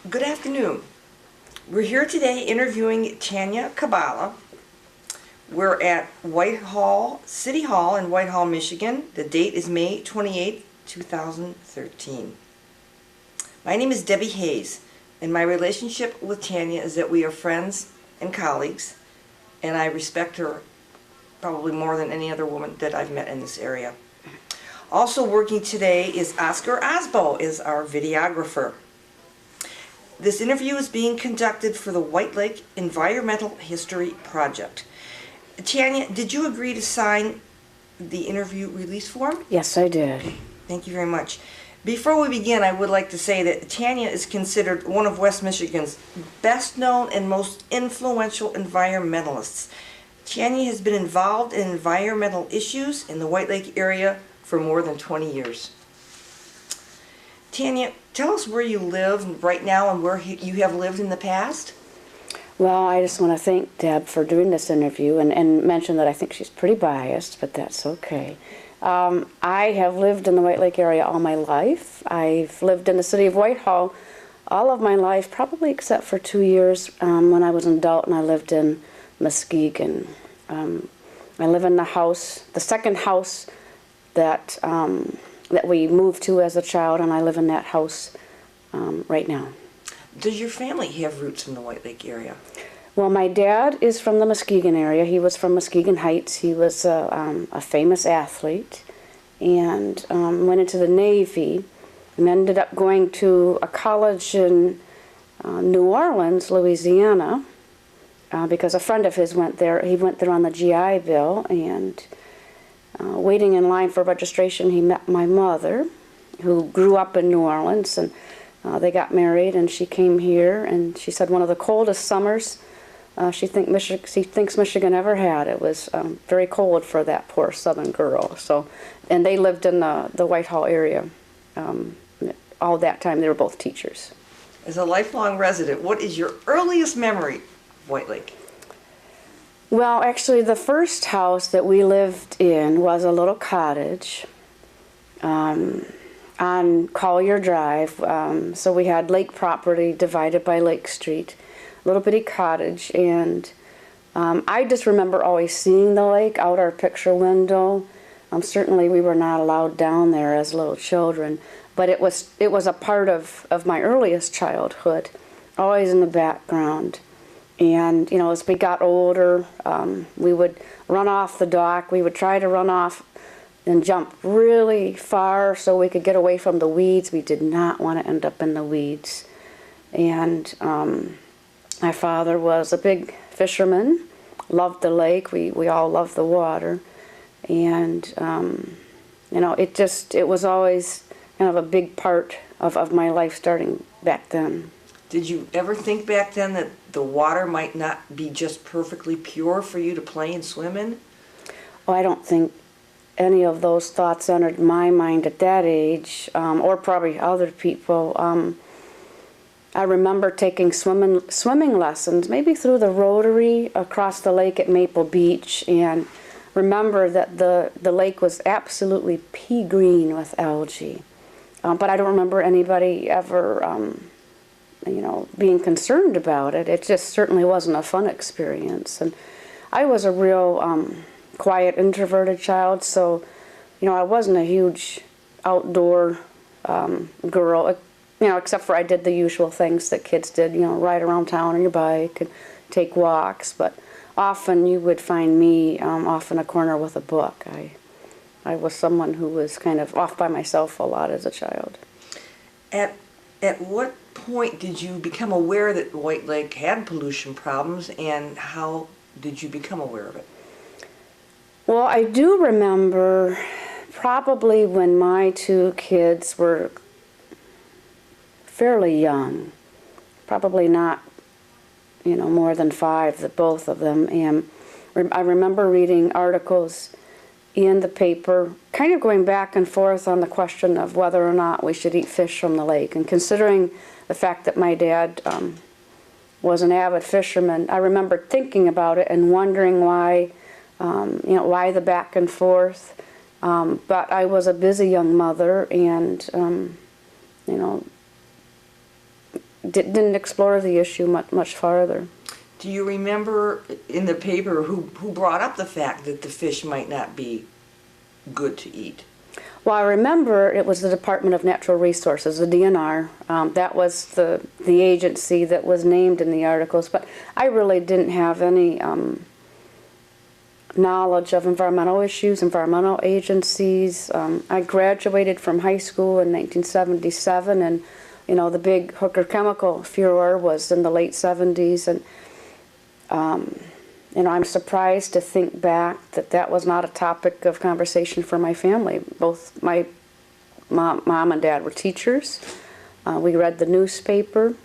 Good afternoon. We're here today interviewing Tanya Cabala. We're at Whitehall, City Hall in Whitehall, Michigan. The date is May 28, 2013. My name is Debbie Hayes, and my relationship with Tanya is that we are friends and colleagues, and I respect her probably more than any other woman that I've met in this area. Also working today is Oscar Osbo, is our videographer. This interview is being conducted for the White Lake Environmental History Project. Tanya, did you agree to sign the interview release form? Yes, I did. Thank you very much. Before we begin, I would like to say that Tanya is considered one of West Michigan's best known and most influential environmentalists. Tanya has been involved in environmental issues in the White Lake area for more than 20 years. Tanya, tell us where you live right now and where you have lived in the past. Well, I just want to thank Deb for doing this interview and mention that I think she's pretty biased, but that's okay. I have lived in the White Lake area all my life. I've lived in the city of Whitehall all of my life, probably except for 2 years when I was an adult and I lived in Muskegon. I live in the house, the second house that we moved to as a child, and I live in that house right now. Does your family have roots in the White Lake area? Well, my dad is from the Muskegon area. He was from Muskegon Heights. He was a famous athlete and went into the Navy and ended up going to a college in New Orleans, Louisiana, because a friend of his went there. He went there on the GI Bill, and waiting in line for registration, he met my mother, who grew up in New Orleans, and they got married, and she came here, and she said one of the coldest summers she thinks Michigan ever had. It was very cold for that poor southern girl. So, and they lived in the Whitehall area all that time. They were both teachers. As a lifelong resident, what is your earliest memory of White Lake? Well, actually, the first house that we lived in was a little cottage on Collier Drive. So we had lake property divided by Lake Street, a little bitty cottage, and I just remember always seeing the lake out our picture window. Certainly we were not allowed down there as little children, but it was a part of my earliest childhood, always in the background. And, you know, as we got older, we would run off the dock. We would try to run off and jump really far so we could get away from the weeds. We did not want to end up in the weeds. And my father was a big fisherman, loved the lake. We all loved the water. And, you know, it was always kind of a big part of my life starting back then. Did you ever think back then that the water might not be just perfectly pure for you to play and swim in? Oh, I don't think any of those thoughts entered my mind at that age, or probably other people. I remember taking swimming lessons, maybe through the Rotary across the lake at Maple Beach, and remember that the lake was absolutely pea green with algae. But I don't remember anybody ever you know, being concerned about it. It just certainly wasn't a fun experience. And I was a real quiet, introverted child, so, you know, I wasn't a huge outdoor girl, you know, except for I did the usual things that kids did, you know, ride around town on your bike and take walks. But often you would find me off in a corner with a book. I was someone who was kind of off by myself a lot as a child. At what point did you become aware that White Lake had pollution problems, and how did you become aware of it? Well, I do remember probably when my two kids were fairly young, probably not, you know, more than 5, the both of them, and I remember reading articles in the paper, kind of going back and forth on the question of whether or not we should eat fish from the lake. And considering the fact that my dad was an avid fisherman, I remember thinking about it and wondering why, you know, why the back and forth. But I was a busy young mother, and you know, didn't explore the issue much farther. Do you remember in the paper who brought up the fact that the fish might not be good to eat? Well, I remember it was the Department of Natural Resources, the DNR. That was the agency that was named in the articles, but I really didn't have any knowledge of environmental issues, environmental agencies. I graduated from high school in 1977, and the big hooker chemical furor was in the late 70s, and I'm surprised to think back that was not a topic of conversation for my family. Both my mom and dad were teachers. We read the newspaper,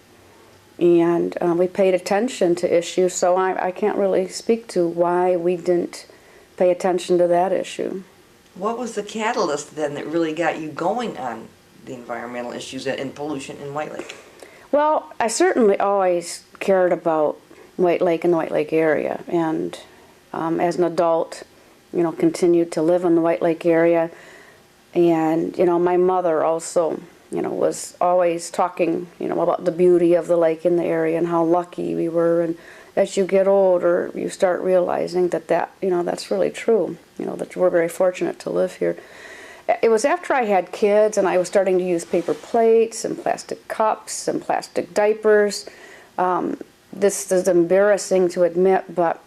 and we paid attention to issues, so I can't really speak to why we didn't pay attention to that issue. What was the catalyst then that really got you going on the environmental issues and pollution in White Lake? Well, I certainly always cared about White Lake and the White Lake area, and as an adult, continued to live in the White Lake area. And my mother also, was always talking, about the beauty of the lake in the area and how lucky we were. And as you get older, you start realizing that that's really true. That we're very fortunate to live here. It was after I had kids and I was starting to use paper plates and plastic cups and plastic diapers. This is embarrassing to admit, but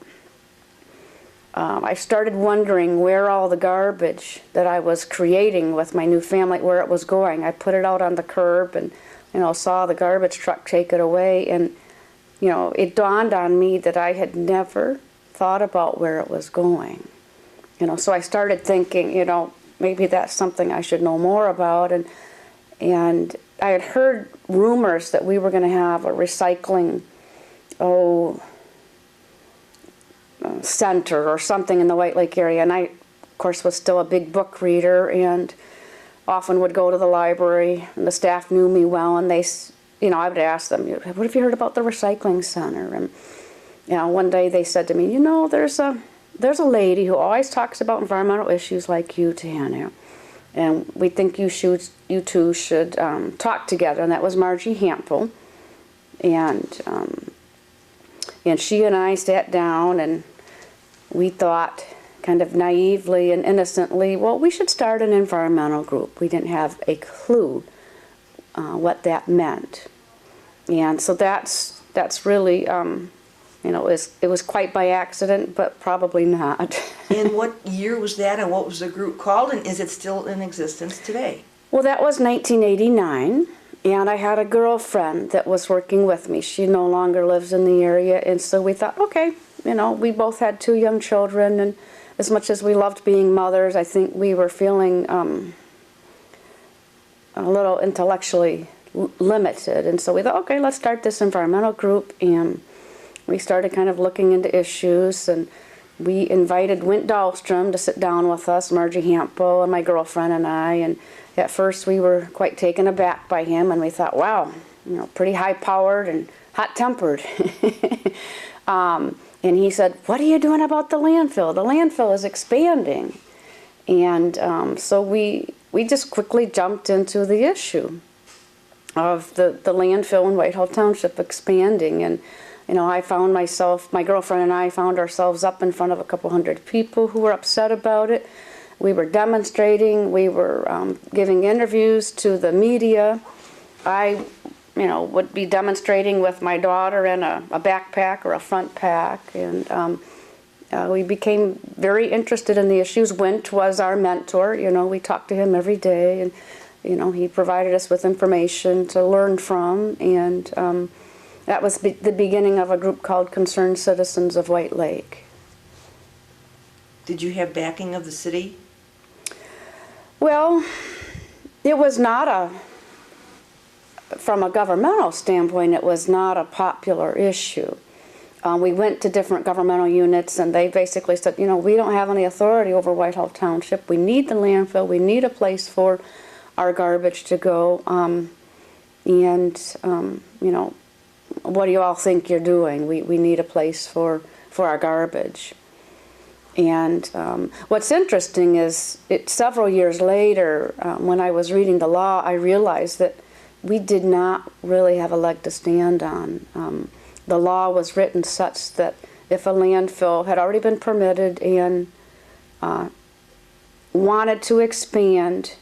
I started wondering where all the garbage that I was creating with my new family, where it was going. I put it out on the curb and, saw the garbage truck take it away, and, it dawned on me that I had never thought about where it was going. So I started thinking, maybe that's something I should know more about, and I had heard rumors that we were going to have a recycling center or something in the White Lake area, and I, of course, was still a big book reader and often would go to the library, and the staff knew me well, and they, I would ask them, what have you heard about the recycling center? And one day they said to me, there's a lady who always talks about environmental issues like you, Tanya, and we think you two should talk together. And that was Margie Hampel, and she and I sat down, and we thought, kind of naively and innocently, well, we should start an environmental group. We didn't have a clue what that meant. And so that's really, it was quite by accident, but probably not. And what year was that, and what was the group called, and is it still in existence today? Well, that was 1989. And I had a girlfriend that was working with me. She no longer lives in the area, and so we thought, okay, we both had 2 young children, and as much as we loved being mothers, I think we were feeling a little intellectually limited, and so we thought, okay, let's start this environmental group, and we started kind of looking into issues, and we invited Wint Dahlstrom to sit down with us, Margie Hampel and my girlfriend and I, and at first we were quite taken aback by him, and we thought, wow, pretty high-powered and hot-tempered. And he said, what are you doing about the landfill? The landfill is expanding. And so we just quickly jumped into the issue of the landfill in Whitehall Township expanding. And I found myself, my girlfriend and I found ourselves up in front of a couple hundred people who were upset about it. We were demonstrating, we were giving interviews to the media. I, would be demonstrating with my daughter in a backpack or a front pack, and we became very interested in the issues. Wint was our mentor. We talked to him every day, and he provided us with information to learn from, and that was the beginning of a group called Concerned Citizens of White Lake. Did you have backing of the city? Well, it was not from a governmental standpoint, it was not a popular issue. We went to different governmental units, and they basically said, we don't have any authority over Whitehall Township. We need the landfill. We need a place for our garbage to go. What do you all think you're doing? We need a place for our garbage. And what's interesting is, several years later, when I was reading the law, I realized that, we did not really have a leg to stand on. The law was written such that if a landfill had already been permitted and wanted to expand,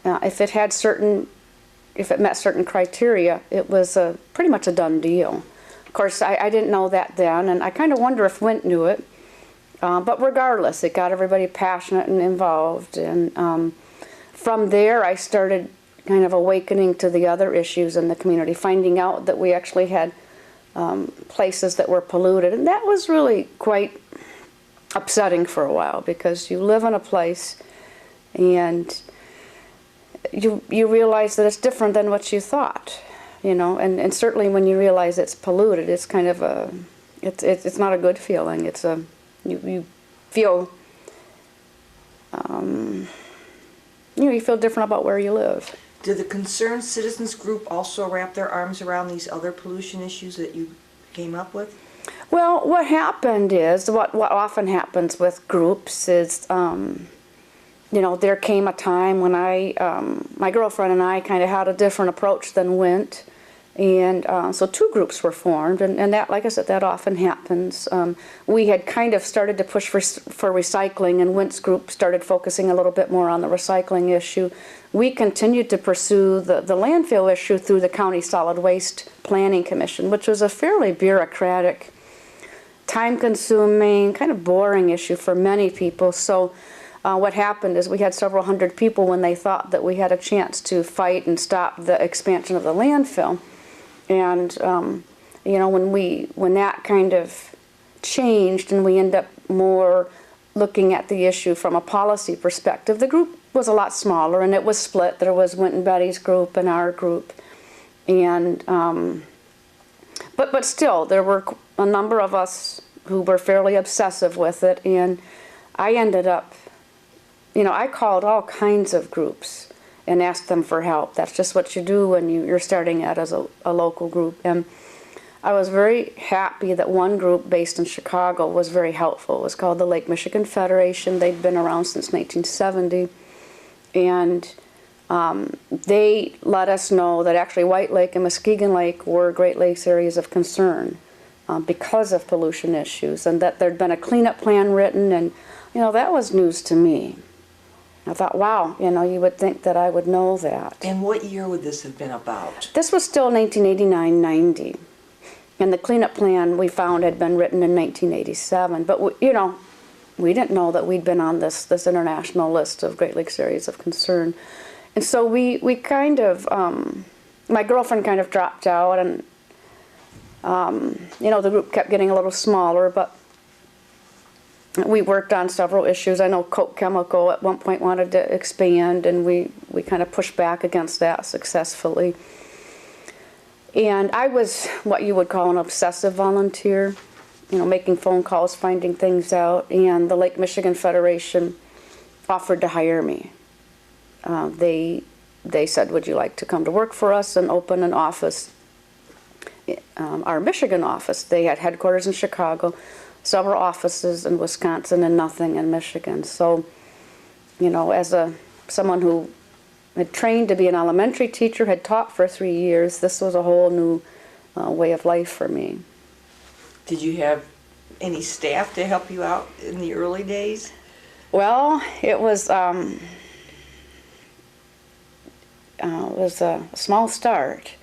if it met certain criteria, it was pretty much a done deal. Of course, I didn't know that then, and I kind of wonder if Wint knew it. But regardless, it got everybody passionate and involved. And from there, I started kind of awakening to the other issues in the community, finding out that we actually had places that were polluted. And that was really quite upsetting for a while, because you live in a place and you realize that it's different than what you thought, you know, and certainly when you realize it's polluted, it's kind of it's not a good feeling. It's you feel, you feel different about where you live. Did the Concerned Citizens Group also wrap their arms around these other pollution issues that you came up with? Well, what happened is, what often happens with groups is, there came a time when my girlfriend and I kind of had a different approach than Wint. And so two groups were formed, and that, like I said, that often happens. We had kind of started to push for recycling, and Wint's group started focusing a little bit more on the recycling issue. We continued to pursue the landfill issue through the County Solid Waste Planning Commission, which was a fairly bureaucratic, time-consuming, kind of boring issue for many people. So what happened is we had several hundred people when they thought that we had a chance to fight and stop the expansion of the landfill. And when that kind of changed and we ended up more looking at the issue from a policy perspective, the group was a lot smaller and it was split. There was Wint and Betty's group and our group, and but still there were a number of us who were fairly obsessive with it, and I ended up, I called all kinds of groups and asked them for help. That's just what you do when you're starting out as a local group. And I was very happy that one group based in Chicago was very helpful. It was called the Lake Michigan Federation. They'd been around since 1970. And they let us know that actually White Lake and Muskegon Lake were Great Lakes areas of concern because of pollution issues, and that there'd been a cleanup plan written, and that was news to me. I thought, wow, you would think that I would know that. And what year would this have been about? This was still 1989-90. And the cleanup plan we found had been written in 1987. But, we didn't know that we'd been on this international list of Great Lakes areas of concern. And so we kind of, my girlfriend kind of dropped out, and, the group kept getting a little smaller, but we worked on several issues. I know Coke Chemical at one point wanted to expand, and we kind of pushed back against that successfully. And I was what you would call an obsessive volunteer, making phone calls, finding things out, and the Lake Michigan Federation offered to hire me. They said, would you like to come to work for us and open an office, our Michigan office. They had headquarters in Chicago, several offices in Wisconsin, and nothing in Michigan. So, as someone who had trained to be an elementary teacher, had taught for 3 years, this was a whole new way of life for me. Did you have any staff to help you out in the early days? Well, it was a small start.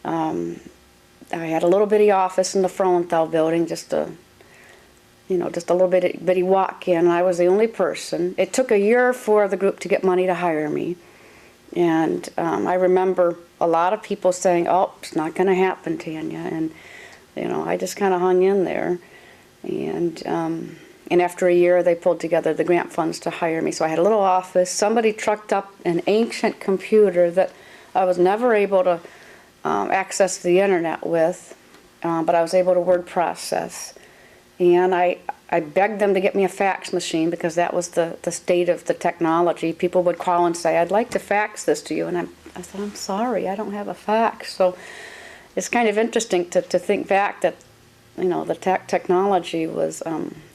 I had a little bitty office in the Frohenthal building, just a little bitty walk-in. I was the only person. It took a year for the group to get money to hire me. And I remember a lot of people saying, oh, it's not going to happen, Tanya. And, I just kind of hung in there. And after a year, they pulled together the grant funds to hire me. So I had a little office. Somebody trucked up an ancient computer that I was never able to access the internet with, but I was able to word process. And I begged them to get me a fax machine, because that was the state of the technology. People would call and say, I'd like to fax this to you. And I said, I'm sorry, I don't have a fax. So it's kind of interesting to think back that, the technology was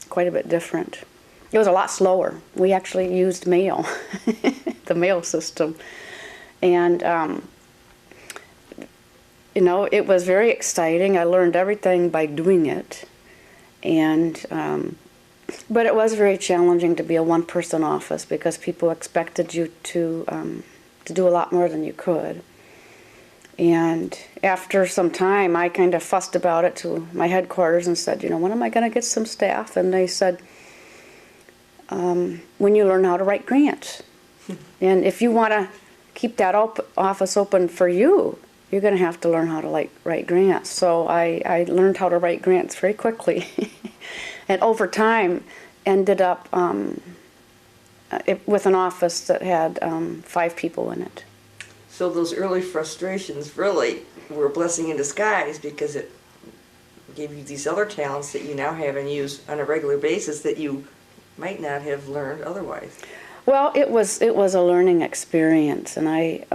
quite a bit different. It was a lot slower. We actually used mail, the mail system. And you know, it was very exciting. I learned everything by doing it. And, but it was very challenging to be a one-person office because people expected you to do a lot more than you could. And after some time, I kind of fussed about it to my headquarters and said, you know, when am I going to get some staff? And they said, when you learn how to write grants. And if you want to keep that office open for you, you're going to have to learn how to write grants. So I learned how to write grants very quickly. And over time, ended up with an office that had 5 people in it. So those early frustrations really were a blessing in disguise because it gave you these other talents that you now have and use on a regular basis that you might not have learned otherwise. Well, it was a learning experience, and I,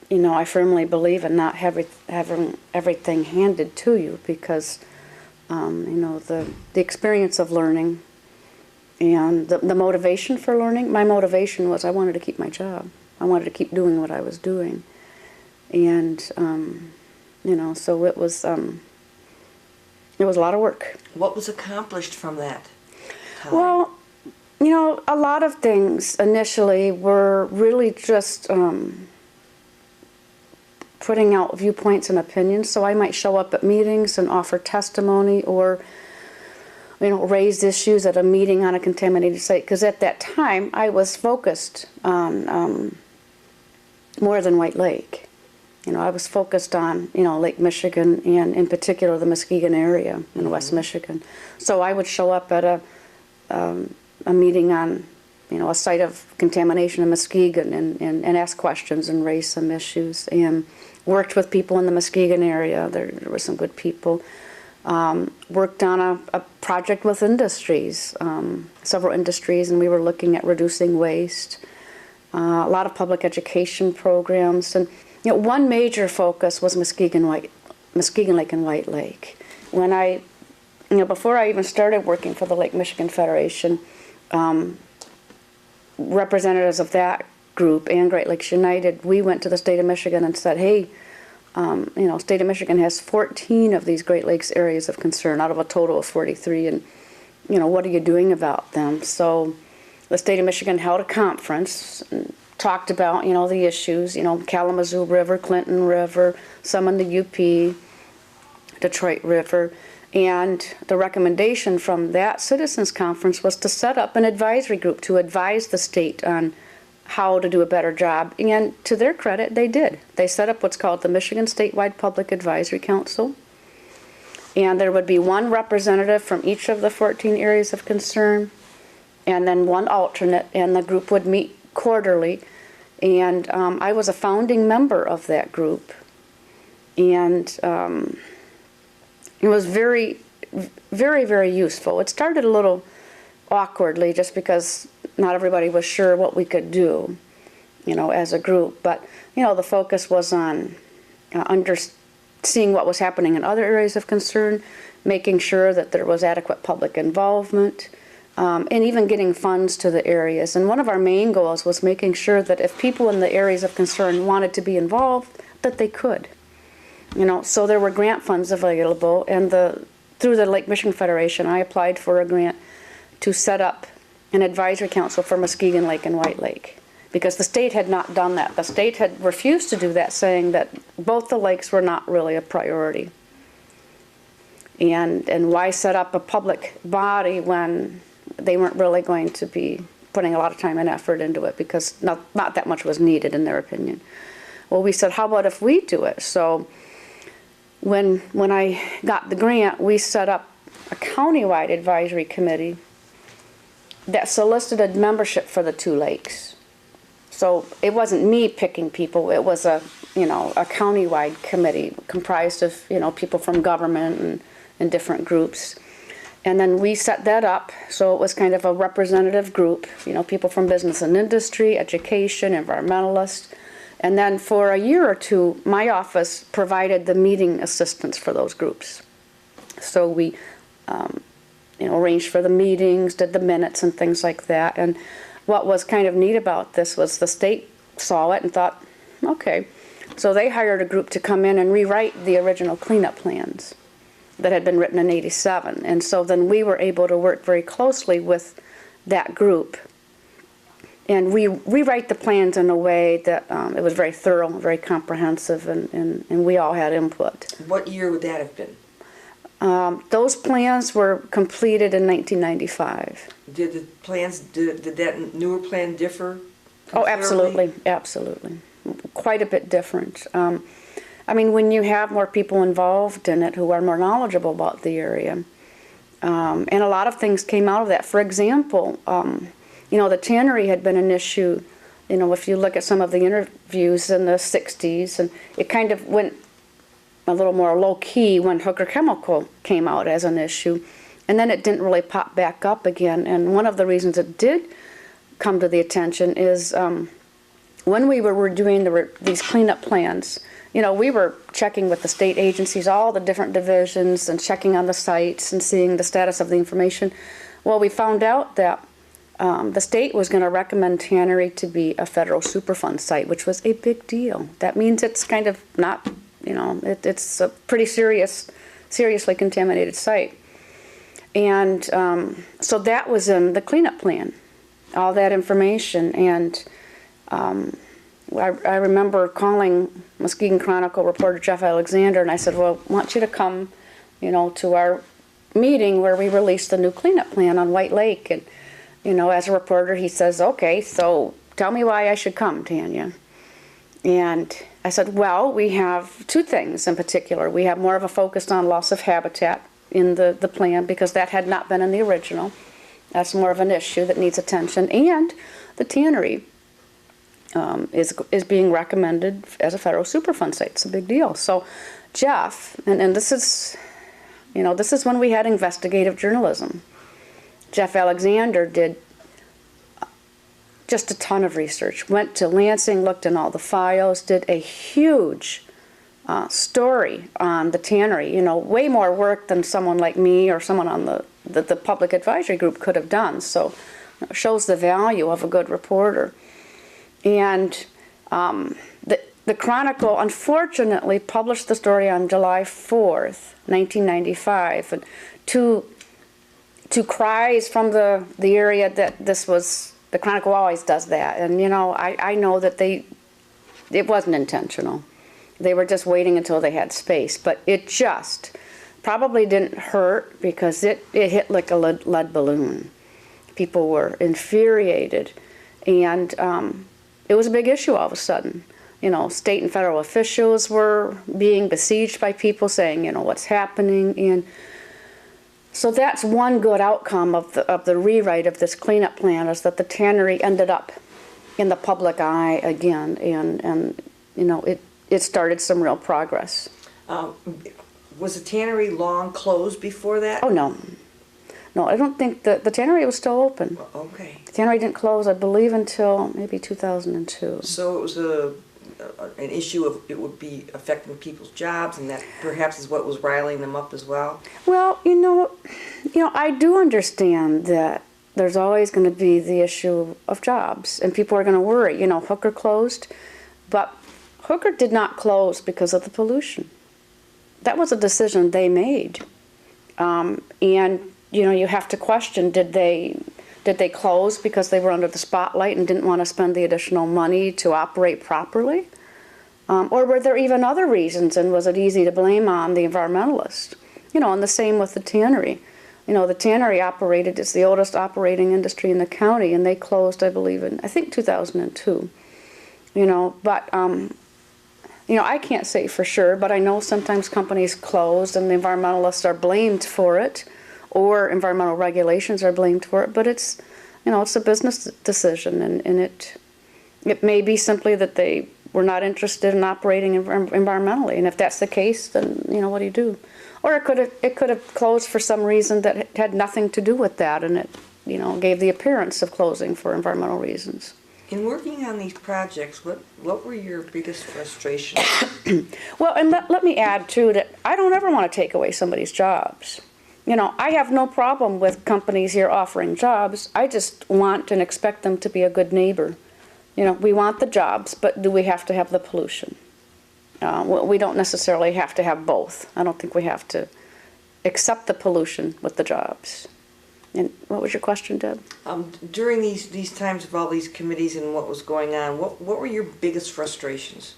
you know, I firmly believe in not having everything handed to you because, you know, the experience of learning and the motivation for learning. My motivation was I wanted to keep my job. I wanted to keep doing what I was doing, and you know, so it was a lot of work. What was accomplished from that time? Well, you know, a lot of things initially were really just putting out viewpoints and opinions. So I might show up at meetings and offer testimony or, you know, raise issues at a meeting on a contaminated site. Because at that time, I was focused on more than White Lake. You know, I was focused on, you know, Lake Michigan and in particular the Muskegon area in West Michigan. So I would show up at a meeting on, you know, a site of contamination in Muskegon and ask questions and raise some issues, and worked with people in the Muskegon area. There were some good people. Worked on a project with industries, several industries, and we were looking at reducing waste. A lot of public education programs, and you know, one major focus was Muskegon Lake and White Lake. When I, you know, before I even started working for the Lake Michigan Federation, representatives of that group and Great Lakes United, we went to the state of Michigan and said, hey, you know, state of Michigan has 14 of these Great Lakes areas of concern out of a total of 43, and you know, what are you doing about them? So the state of Michigan held a conference and talked about, you know, the issues, you know, Kalamazoo River, Clinton River, some in the UP, Detroit River, and the recommendation from that citizens conference was to set up an advisory group to advise the state on how to do a better job, and to their credit, they did. They set up what's called the Michigan Statewide Public Advisory Council, and there would be one representative from each of the 14 areas of concern, and then one alternate, and the group would meet quarterly. And I was a founding member of that group, and it was very, very, very useful. It started a little awkwardly just because not everybody was sure what we could do, you know, as a group. But, you know, the focus was on seeing what was happening in other areas of concern, making sure that there was adequate public involvement, and even getting funds to the areas. And one of our main goals was making sure that if people in the areas of concern wanted to be involved, that they could. You know, so there were grant funds available, and through the Lake Michigan Federation, I applied for a grant to set up an advisory council for Muskegon Lake and White Lake, because the state had not done that. The state had refused to do that, saying that both the lakes were not really a priority. And why set up a public body when they weren't really going to be putting a lot of time and effort into it, because not that much was needed in their opinion. Well, we said, how about if we do it? So when I got the grant, we set up a countywide advisory committee that solicited membership for the 2 lakes. So it wasn't me picking people, it was a countywide committee comprised of, you know, people from government and different groups. And then we set that up, so it was kind of a representative group, you know, people from business and industry, education, environmentalists. And then for a year or two, my office provided the meeting assistance for those groups. So we, you know, arranged for the meetings, did the minutes and things like that. And what was kind of neat about this was the state saw it and thought, okay, So they hired a group to come in and rewrite the original cleanup plans that had been written in '87. And so then we were able to work very closely with that group. And we rewrite the plans in a way that it was very thorough, very comprehensive, and we all had input. What year would that have been? Those plans were completed in 1995. Did the plans, did that newer plan differ? Oh, considerably? absolutely. Quite a bit different. I mean, when you have more people involved in it who are more knowledgeable about the area, and a lot of things came out of that. For example, you know, the tannery had been an issue, you know, if you look at some of the interviews in the 60s, and it kind of went a little more low-key when Hooker Chemical came out as an issue, and then it didn't really pop back up again. And one of the reasons it did come to the attention is when we were doing these cleanup plans, you know, we were checking with the state agencies, all the different divisions, and checking on the sites and seeing the status of the information. Well, we found out that the state was going to recommend tannery to be a federal Superfund site, which was a big deal. That means it's kind of not, you know, it's a pretty seriously contaminated site. And so that was in the cleanup plan, all that information. And I remember calling Muskegon Chronicle reporter Jeff Alexander, and I said, well, I want you to come, you know, to our meeting where we released the new cleanup plan on White Lake. And, you know, as a reporter, he says, okay, so tell me why I should come, Tanya. And I said, well, we have two things in particular. We have more of a focus on loss of habitat in the plan, because that had not been in the original. That's more of an issue that needs attention. And the tannery is being recommended as a federal Superfund site. It's a big deal. So Jeff, and this is, you know, this is when we had investigative journalism. Jeff Alexander did just a ton of research, went to Lansing, looked in all the files, did a huge story on the tannery, you know, way more work than someone like me or someone on the public advisory group could have done. So it shows the value of a good reporter. And the Chronicle, unfortunately, published the story on July 4th, 1995, and to cries from the area that this was, the Chronicle always does that. And, you know, I know that it wasn't intentional. They were just waiting until they had space. But it just probably didn't hurt because it hit like a lead balloon. People were infuriated. And it was a big issue all of a sudden. You know, state and federal officials were being besieged by people saying, you know, what's happening. And so that's one good outcome of the rewrite of this cleanup plan, is that the tannery ended up in the public eye again, and you know, it started some real progress. Was the tannery long closed before that? Oh, no. No, I don't think the tannery was still open. Okay. The tannery didn't close, I believe, until maybe 2002. So it was an issue of it would be affecting people's jobs, and that perhaps is what was riling them up as well? Well, you know, I do understand that there's always going to be the issue of jobs, and people are going to worry. You know, Hooker closed, but Hooker did not close because of the pollution. That was a decision they made. And, you know, you have to question, did they close because they were under the spotlight and didn't want to spend the additional money to operate properly? Or were there even other reasons, and was it easy to blame on the environmentalists? You know, and the same with the tannery. You know, the tannery operated, it's the oldest operating industry in the county, and they closed, I believe, in, I think, 2002. You know, but, you know, I can't say for sure, but I know sometimes companies closed and the environmentalists are blamed for it, or environmental regulations are blamed for it, but it's, you know, it's a business decision, and it may be simply that they were not interested in operating environmentally, and if that's the case, then, you know, what do you do? Or it could have closed for some reason that had nothing to do with that, and it, you know, gave the appearance of closing for environmental reasons. In working on these projects, what were your biggest frustrations? Well, and let me add, too, that I don't ever want to take away somebody's jobs. You know, I have no problem with companies here offering jobs. I just want and expect them to be a good neighbor. You know, we want the jobs, but do we have to have the pollution? We don't necessarily have to have both. I don't think we have to accept the pollution with the jobs. And what was your question, Deb? During these times of all these committees and what was going on, what were your biggest frustrations?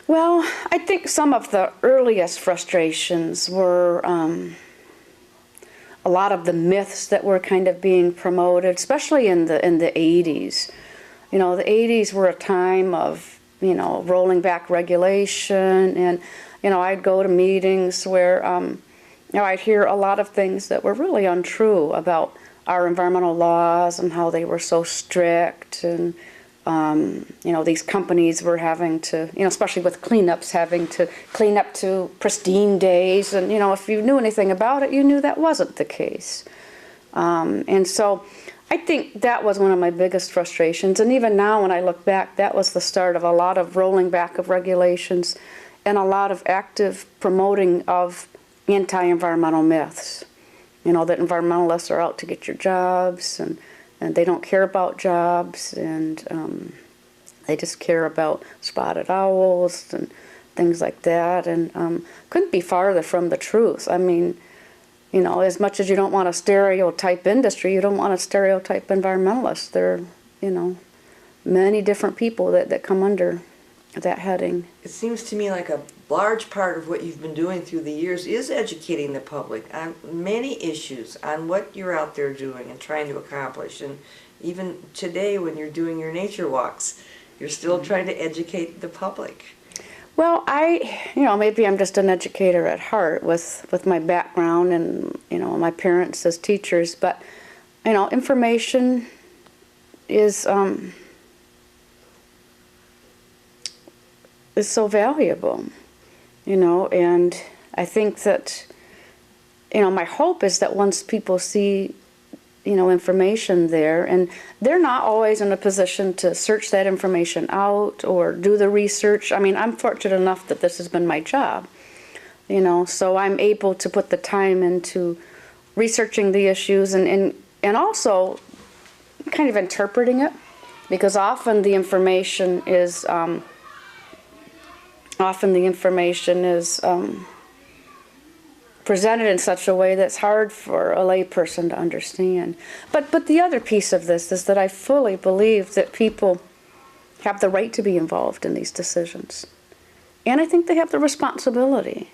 Well, I think some of the earliest frustrations were a lot of the myths that were kind of being promoted, especially in the 80s. You know, the 80s were a time of, you know, rolling back regulation, and, you know, I'd go to meetings where, you know, I'd hear a lot of things that were really untrue about our environmental laws and how they were so strict, and, you know, these companies were having to, you know, especially with cleanups, having to clean up to pristine days, and, you know, if you knew anything about it, you knew that wasn't the case. And so I think that was one of my biggest frustrations, and even now when I look back, that was the start of a lot of rolling back of regulations and a lot of active promoting of anti-environmental myths. You know, that environmentalists are out to get your jobs, and they don't care about jobs, and they just care about spotted owls and things like that, and couldn't be farther from the truth. I mean, you know, as much as you don't want to stereotype industry, you don't want to stereotype environmentalists. There are, you know, many different people that come under that heading. It seems to me like a large part of what you've been doing through the years is educating the public on many issues, on what you're out there doing and trying to accomplish. And even today when you're doing your nature walks, you're still trying to educate the public. Well, you know, maybe I'm just an educator at heart with my background and, you know, my parents as teachers, but, you know, information is so valuable, you know, and I think that, you know, my hope is that once people see, you know, information there, and they're not always in a position to search that information out or do the research. I mean, I'm fortunate enough that this has been my job, you know, so I'm able to put the time into researching the issues and also kind of interpreting it, because often the information is presented in such a way that's hard for a layperson to understand. But the other piece of this is that I fully believe that people have the right to be involved in these decisions. And I think they have the responsibility,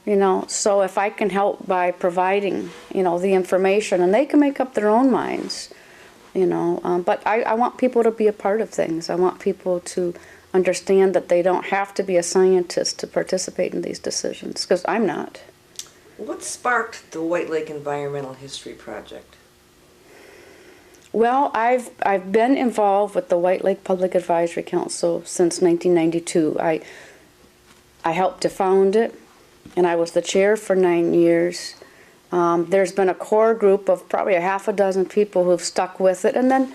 you know. So if I can help by providing, you know, the information, and they can make up their own minds, you know. But I want people to be a part of things. I want people to understand that they don't have to be a scientist to participate in these decisions, because I'm not. What sparked the White Lake Environmental History Project? Well, I've been involved with the White Lake Public Advisory Council since 1992. I helped to found it, and I was the chair for 9 years. There's been a core group of probably a half a dozen people who've stuck with it, and then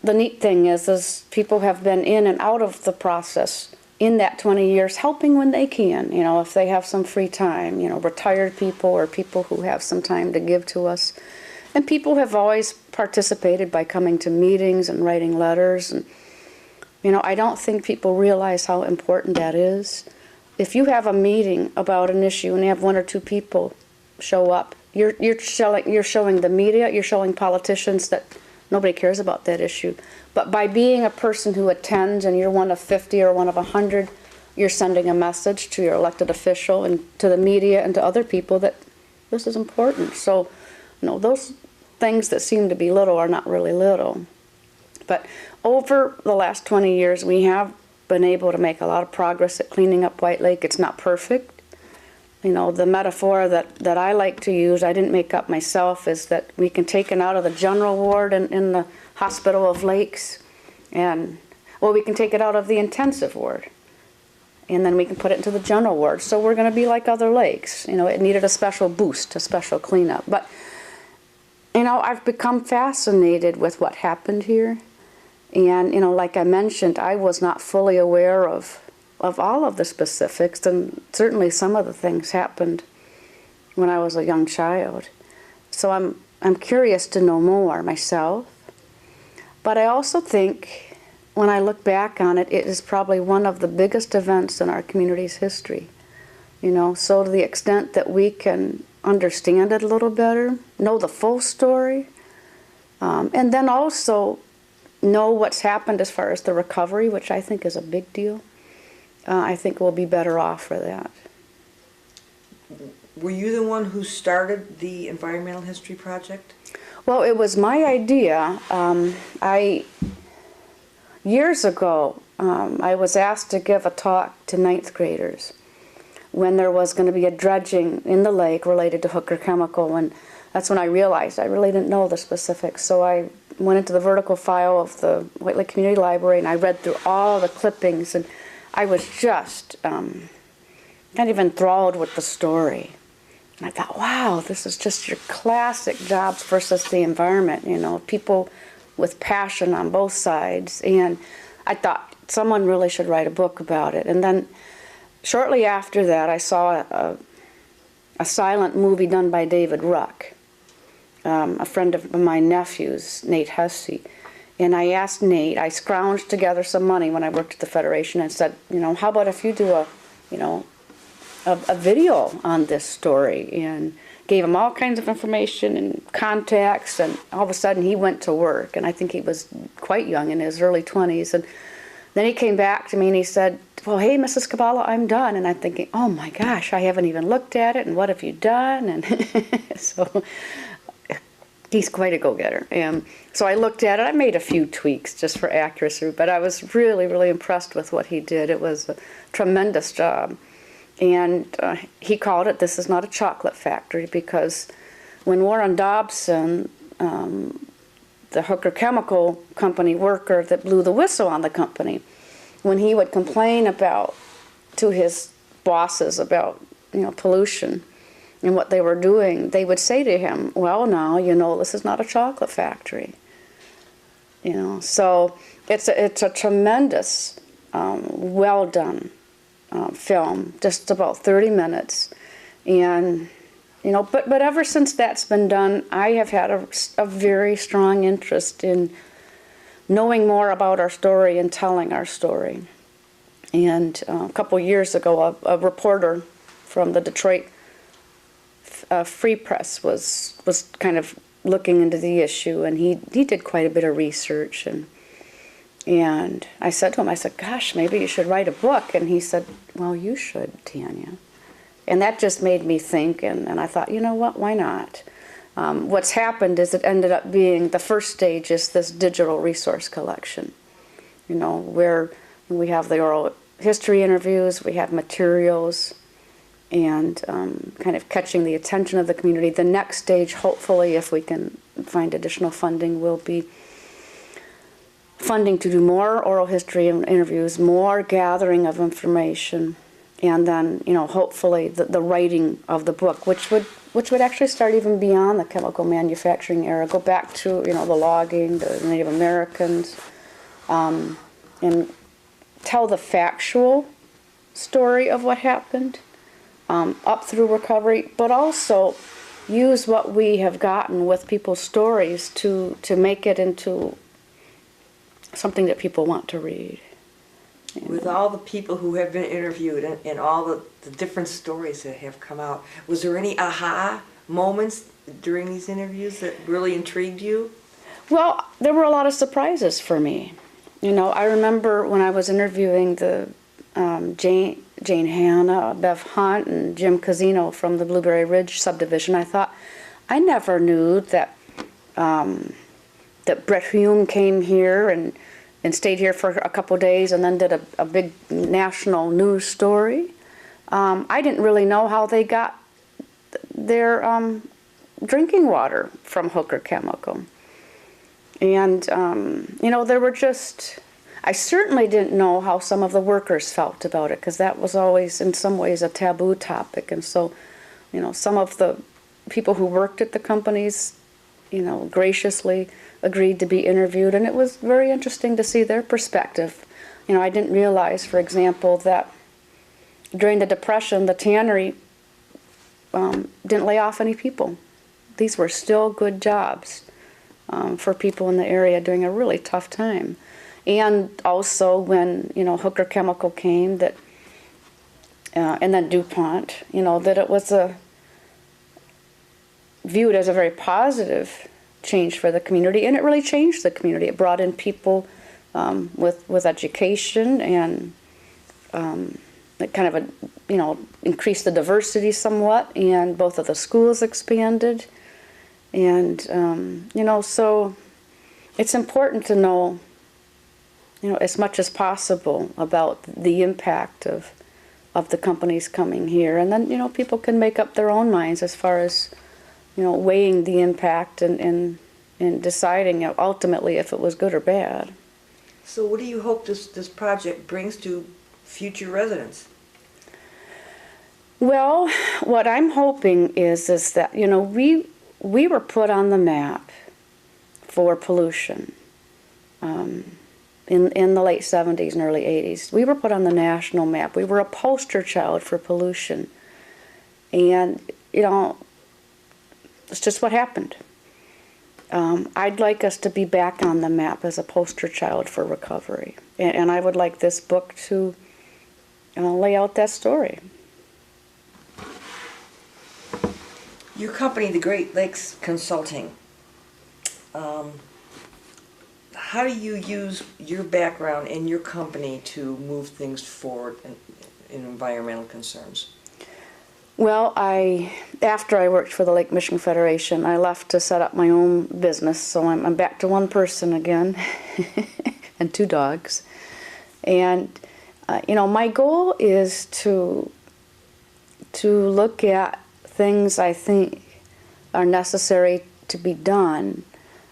the neat thing is people have been in and out of the process in that 20 years, helping when they can, you know, if they have some free time, you know, retired people or people who have some time to give to us. And people have always participated by coming to meetings and writing letters. And, you know, I don't think people realize how important that is. If you have a meeting about an issue and you have one or two people show up, you're showing the media, you're showing politicians that nobody cares about that issue. But by being a person who attends, and you're one of 50 or one of 100, you're sending a message to your elected official and to the media and to other people that this is important. So, you know, those things that seem to be little are not really little. But over the last 20 years, we have been able to make a lot of progress at cleaning up White Lake. It's not perfect. You know, the metaphor that I like to use, I didn't make up myself, is that we can take it out of the general ward in the Hospital of Lakes, and, well, we can take it out of the intensive ward, and then we can put it into the general ward. So we're going to be like other lakes. You know, it needed a special boost, a special cleanup. But, you know, I've become fascinated with what happened here. And, you know, like I mentioned, I was not fully aware of all of the specifics, and certainly some of the things happened when I was a young child. So I'm curious to know more myself. But I also think when I look back on it, it is probably one of the biggest events in our community's history. You know, so to the extent that we can understand it a little better, know the full story, and then also know what's happened as far as the recovery, which I think is a big deal. I think we'll be better off for that. Were you the one who started the Environmental History Project? Well, it was my idea. Years ago, I was asked to give a talk to ninth graders when there was going to be a dredging in the lake related to Hooker Chemical, and that's when I realized I really didn't know the specifics. So I went into the vertical file of the White Lake Community Library and I read through all the clippings, and I was just kind of enthralled with the story. And I thought, wow, this is just your classic jobs versus the environment, you know, people with passion on both sides. And I thought someone really should write a book about it. And then shortly after that, I saw a silent movie done by David Ruck, a friend of my nephew's, Nate Hussey. And I asked Nate, I scrounged together some money when I worked at the Federation and said, you know, how about if you do a video on this story, and gave him all kinds of information and contacts, and all of a sudden he went to work, and I think he was quite young, in his early 20s, and then he came back to me and he said, well, hey, Mrs. Cabala, I'm done. And I'm thinking, oh my gosh, I haven't even looked at it, and what have you done? And so he's quite a go-getter. And so I looked at it. I made a few tweaks just for accuracy, but I was really, really impressed with what he did. It was a tremendous job. And he called it, "This is not a chocolate factory," because when Warren Dobson, the Hooker Chemical Company worker that blew the whistle on the company, when he would complain to his bosses about, you know, pollution and what they were doing, they would say to him, well, now, you know, this is not a chocolate factory. You know, so it's a tremendous, well done film, just about 30 minutes. And, you know, but ever since that's been done, I have had a very strong interest in knowing more about our story and telling our story. And a couple years ago, a reporter from the Detroit Free Press was kind of looking into the issue, and he did quite a bit of research, and I said to him, I said, gosh, maybe you should write a book. And he said, well, you should, Tanya. And that just made me think, and I thought, you know what, why not? What's happened is it ended up being, the first stage is this digital resource collection, you know, where we have the oral history interviews, we have materials, and kind of catching the attention of the community. The next stage, hopefully, if we can find additional funding, will be funding to do more oral history interviews, more gathering of information, and then, you know, hopefully the writing of the book, which would actually start even beyond the chemical manufacturing era, go back to, you know, the logging, the Native Americans, and tell the factual story of what happened up through recovery, but also use what we have gotten with people's stories to make it into something that people want to read. With all the people who have been interviewed and all the different stories that have come out, was there any aha moments during these interviews that really intrigued you? Well, there were a lot of surprises for me. You know, I remember when I was interviewing the Jane Hanna, Bev Hunt, and Jim Casino from the Blueberry Ridge subdivision, I thought, I never knew that that Brett Hume came here and stayed here for a couple days and then did a big national news story. I didn't really know how they got their drinking water from Hooker Chemical. And, you know, there were just, I certainly didn't know how some of the workers felt about it, because that was always, in some ways, a taboo topic. And so, you know, some of the people who worked at the companies, you know, graciously agreed to be interviewed, and it was very interesting to see their perspective. You know, I didn't realize, for example, that during the Depression, the tannery didn't lay off any people. These were still good jobs for people in the area during a really tough time. And also when, you know, Hooker Chemical came, that, and then DuPont, you know, that it was viewed as a very positive change for the community, and it really changed the community. It brought in people with education, and it kind of, you know, increased the diversity somewhat, and both of the schools expanded. And, you know, so it's important to know, you know, as much as possible about the impact of the companies coming here. And then, you know, people can make up their own minds as far as, you know, weighing the impact and deciding ultimately if it was good or bad. So what do you hope this project brings to future residents? Well, what I'm hoping is that, you know, we were put on the map for pollution in the late 70s and early 80s. We were put on the national map. We were a poster child for pollution. And, you know, it's just what happened. I'd like us to be back on the map as a poster child for recovery. And I would like this book to lay out that story. Your company, the Great Lakes Consulting, how do you use your background and your company to move things forward in environmental concerns? Well, after I worked for the Lake Michigan Federation, I left to set up my own business, so I'm back to one person again, and 2 dogs. And, you know, my goal is to look at things I think are necessary to be done,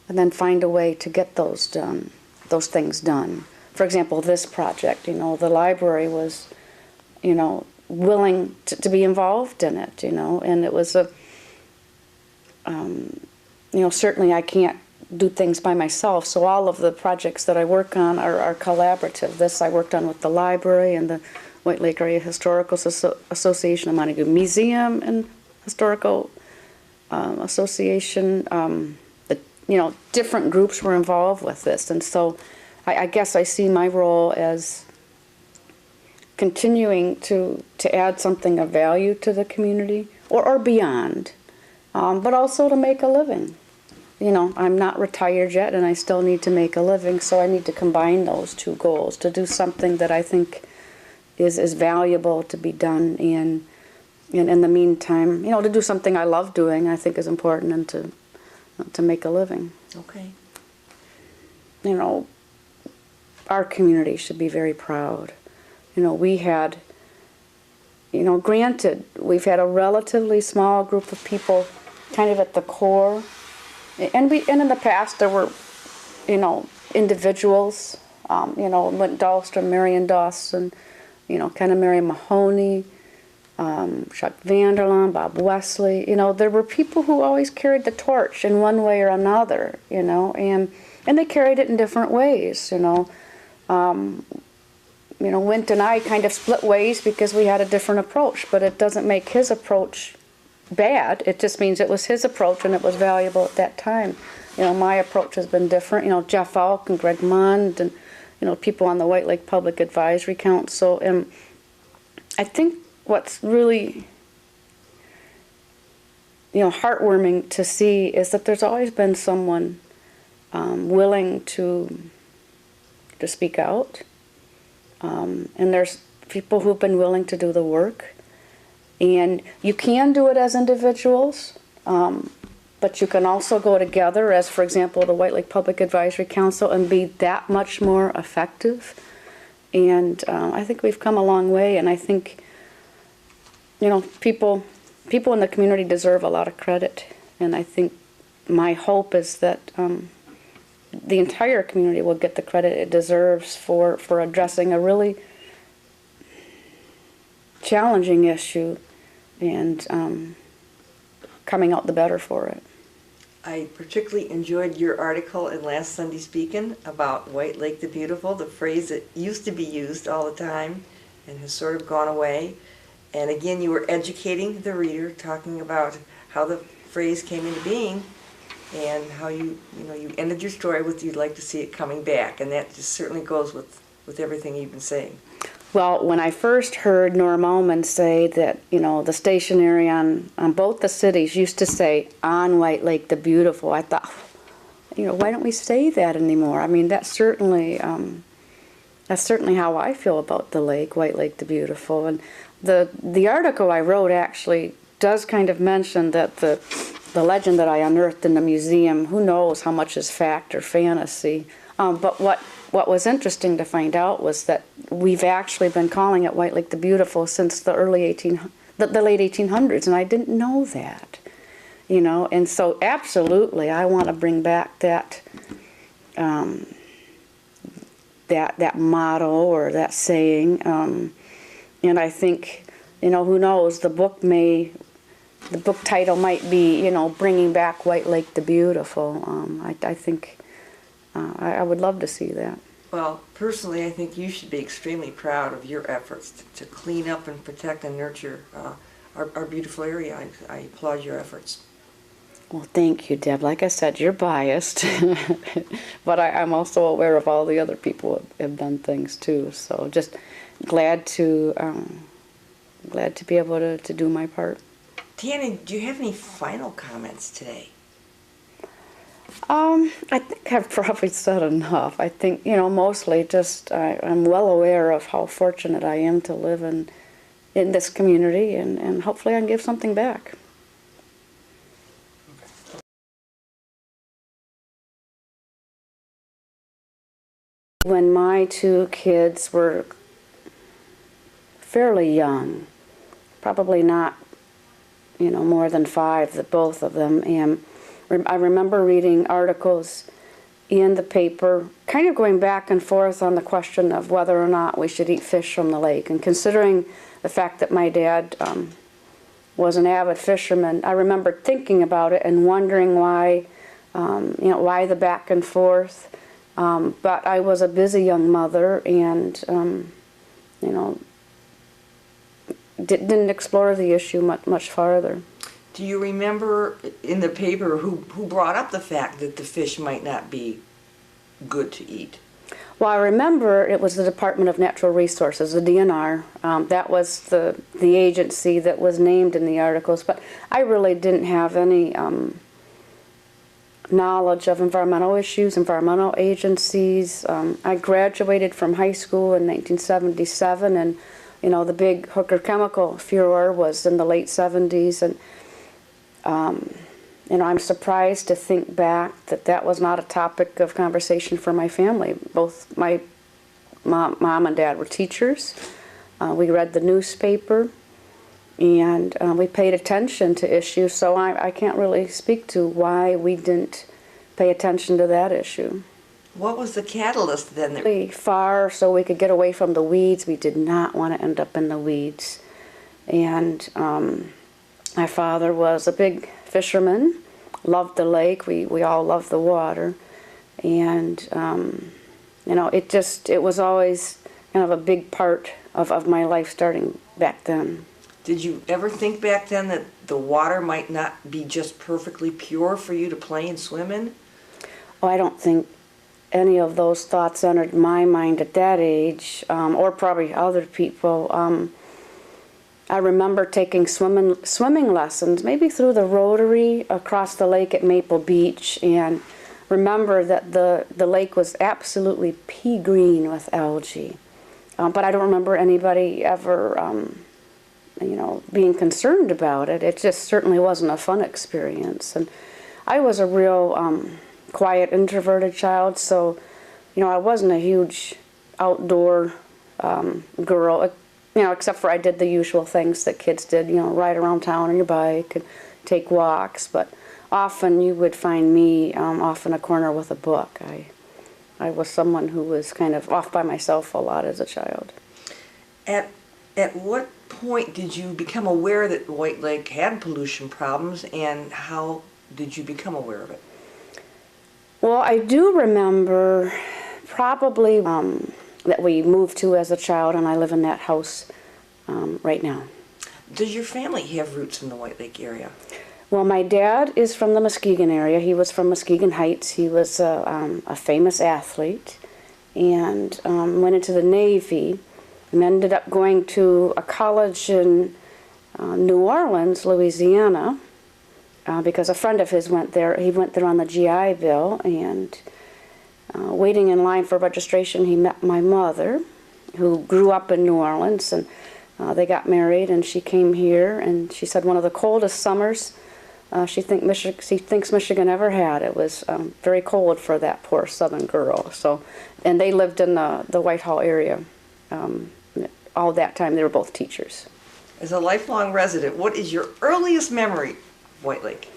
and then find a way to get those things done. For example, this project, you know, the library was, you know, willing to be involved in it, you know, and it was you know, certainly I can't do things by myself, so all of the projects that I work on are collaborative. This I worked on with the library and the White Lake Area Historical Association, the Montague Museum and Historical Association. You know, different groups were involved with this, and so I guess I see my role as continuing to add something of value to the community, or beyond, but also to make a living. You know, I'm not retired yet, and I still need to make a living, so I need to combine those 2 goals, to do something that I think is valuable to be done, and in the meantime, you know, to do something I love doing, I think is important, and to make a living. Okay. You know, our community should be very proud. You know, we had, you know, granted, we've had a relatively small group of people kind of at the core. And in the past there were, you know, individuals, you know, Lynn Dahlstrom, Marion Dawson, you know, kind of Mary Mahoney, Chuck Vanderlaan, Bob Wesley. You know, there were people who always carried the torch in one way or another, you know, and they carried it in different ways, you know. You know, Wint and I kind of split ways because we had a different approach, but it doesn't make his approach bad. It just means it was his approach and it was valuable at that time. You know, my approach has been different. You know, Jeff Falk and Greg Mond and, you know, people on the White Lake Public Advisory Council. And I think what's really, you know, heartwarming to see is that there's always been someone willing to speak out. And there's people who've been willing to do the work. And you can do it as individuals, but you can also go together as, for example, the White Lake Public Advisory Council and be that much more effective. And I think we've come a long way, and I think, you know, people in the community deserve a lot of credit. And I think my hope is that the entire community will get the credit it deserves for addressing a really challenging issue and coming out the better for it. I particularly enjoyed your article in Last Sunday Speakin' about White Lake the Beautiful, the phrase that used to be used all the time and has sort of gone away. And again, you were educating the reader, talking about how the phrase came into being. and how you ended your story with you'd like to see it coming back, and that just certainly goes with everything you've been saying. Well, when I first heard Norm Ullman say that, the stationery on both the cities used to say, "On White Lake the Beautiful," I thought, why don't we say that anymore? I mean, that's certainly how I feel about the lake, White Lake the Beautiful. And the article I wrote actually does kind of mention that the legend that I unearthed in the museum, who knows how much is fact or fantasy. But what was interesting to find out was that we've actually been calling it White Lake the Beautiful since the late 1800s, and I didn't know that. And so absolutely I want to bring back that that motto or that saying, and I think, who knows, the book title might be, Bringing Back White Lake the Beautiful. I think I would love to see that. Well, personally, I think you should be extremely proud of your efforts to clean up and protect and nurture our beautiful area. I applaud your efforts. Well, thank you, Deb. Like I said, you're biased, but I'm also aware of all the other people who have done things too. So just glad to be able to do my part. Tanya, do you have any final comments today? I think I've probably said enough. I think, mostly just I'm well aware of how fortunate I am to live in this community, and hopefully I can give something back. When my two kids were fairly young, probably not, more than 5, the both of them, and I remember reading articles in the paper, kind of going back and forth on the question of whether or not we should eat fish from the lake. And considering the fact that my dad was an avid fisherman, I remember thinking about it and wondering why, why the back and forth. But I was a busy young mother, and didn't explore the issue much farther. Do you remember in the paper who brought up the fact that the fish might not be good to eat? Well, I remember it was the Department of Natural Resources, the DNR. That was the agency that was named in the articles, but I really didn't have any knowledge of environmental issues, environmental agencies. I graduated from high school in 1977, and the big hooker chemical furor was in the late 70s, and I'm surprised to think back that was not a topic of conversation for my family. Both my mom and dad were teachers. We read the newspaper, and we paid attention to issues, so I can't really speak to why we didn't pay attention to that issue. What was the catalyst then? Really far so we could get away from the weeds. We did not want to end up in the weeds. And my father was a big fisherman, loved the lake. We all loved the water. And, it was always kind of a big part of my life starting back then. Did you ever think back then that the water might not be just perfectly pure for you to play and swim in? Oh, I don't think any of those thoughts entered my mind at that age, or probably other people. I remember taking swimming lessons, maybe through the Rotary across the lake at Maple Beach, and remember that the lake was absolutely pea green with algae. But I don't remember anybody ever, being concerned about it. It just certainly wasn't a fun experience. And I was a real quiet, introverted child, so, I wasn't a huge outdoor girl, except for I did the usual things that kids did, ride around town on your bike and take walks, but often you would find me off in a corner with a book. I was someone who was kind of off by myself a lot as a child. At what point did you become aware that White Lake had pollution problems, and how did you become aware of it? Well, I do remember probably that we moved to as a child, and I live in that house right now. Does your family have roots in the White Lake area? Well, my dad is from the Muskegon area. He was from Muskegon Heights. He was a famous athlete and went into the Navy and ended up going to a college in New Orleans, Louisiana, because a friend of his went there. He went there on the GI Bill, and waiting in line for registration, he met my mother, who grew up in New Orleans, and they got married, and she came here, and she said one of the coldest summers she thinks Michigan ever had. It was very cold for that poor southern girl. So, and they lived in the Whitehall area. All that time, they were both teachers. As a lifelong resident, what is your earliest memory of White Lake?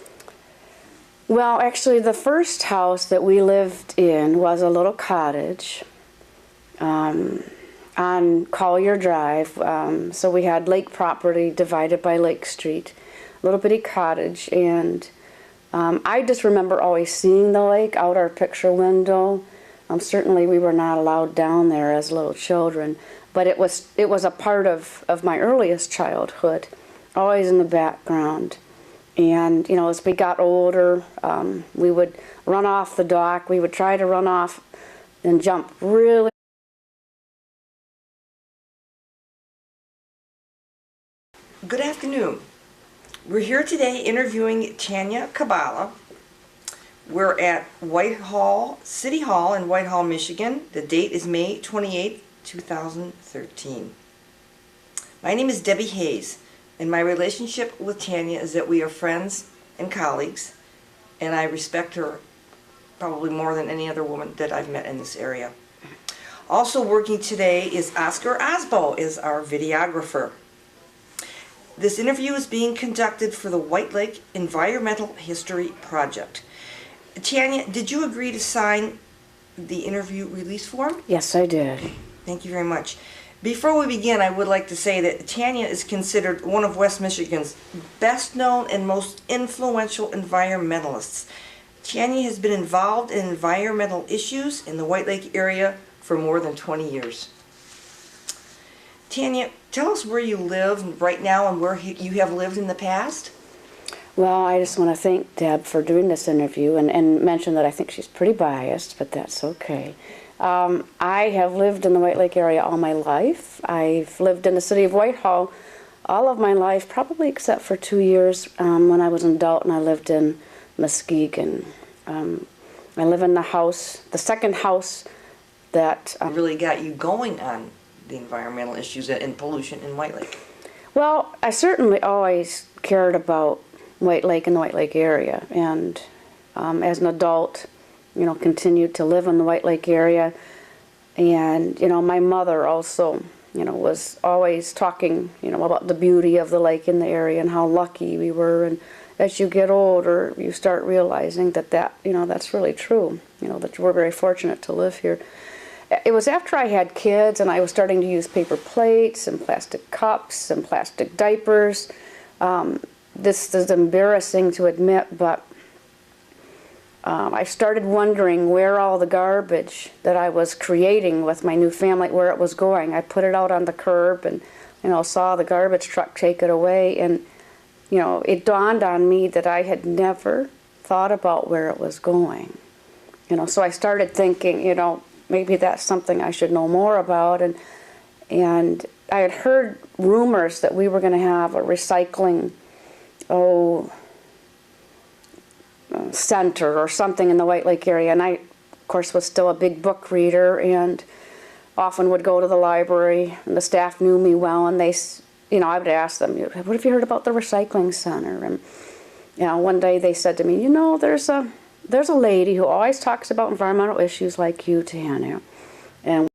Well, actually, the first house that we lived in was a little cottage on Collier Drive. So we had lake property divided by Lake Street, little bitty cottage, and I just remember always seeing the lake out our picture window. Certainly, we were not allowed down there as little children, but it was a part of my earliest childhood, always in the background. And, you know, as we got older, we would run off the dock. We would try to run off and jump really. Good afternoon. We're here today interviewing Tanya Cabala. We're at Whitehall, City Hall in Whitehall, Michigan. The date is May 28, 2013. My name is Debbie Hayes, and my relationship with Tanya is that we are friends and colleagues, and I respect her probably more than any other woman that I've met in this area. Also working today is Oscar Osbo, is our videographer. This interview is being conducted for the White Lake Environmental History Project. Tanya, did you agree to sign the interview release form? Yes, I did. Thank you very much. Before we begin, I would like to say that Tanya is considered one of West Michigan's best known and most influential environmentalists. Tanya has been involved in environmental issues in the White Lake area for more than 20 years. Tanya, tell us where you live right now and where you have lived in the past. Well, I just want to thank Deb for doing this interview and mention that I think she's pretty biased, but that's okay. I have lived in the White Lake area all my life. I've lived in the city of Whitehall all of my life, probably except for 2 years when I was an adult and I lived in Muskegon. I live in the house, the second house that really got you going on the environmental issues and pollution in White Lake. Well, I certainly always cared about White Lake and the White Lake area, and as an adult, you know, continued to live in the White Lake area. And, you know, my mother also, you know, was always talking, you know, about the beauty of the lake in the area and how lucky we were. And as you get older, you start realizing that, you know, that's really true, you know, that we're very fortunate to live here. It was after I had kids and I was starting to use paper plates and plastic cups and plastic diapers. This is embarrassing to admit, but I started wondering where all the garbage that I was creating with my new family, where it was going. I put it out on the curb and, you know, saw the garbage truck take it away, and, you know, it dawned on me that I had never thought about where it was going. You know, so I started thinking, you know, maybe that's something I should know more about, and I had heard rumors that we were going to have a recycling center or something in the White Lake area, and I, of course, was still a big book reader and often would go to the library, and the staff knew me well, and they, you know, I would ask them, what have you heard about the recycling center? And, you know, one day they said to me, you know, there's a lady who always talks about environmental issues like you, Tanya, and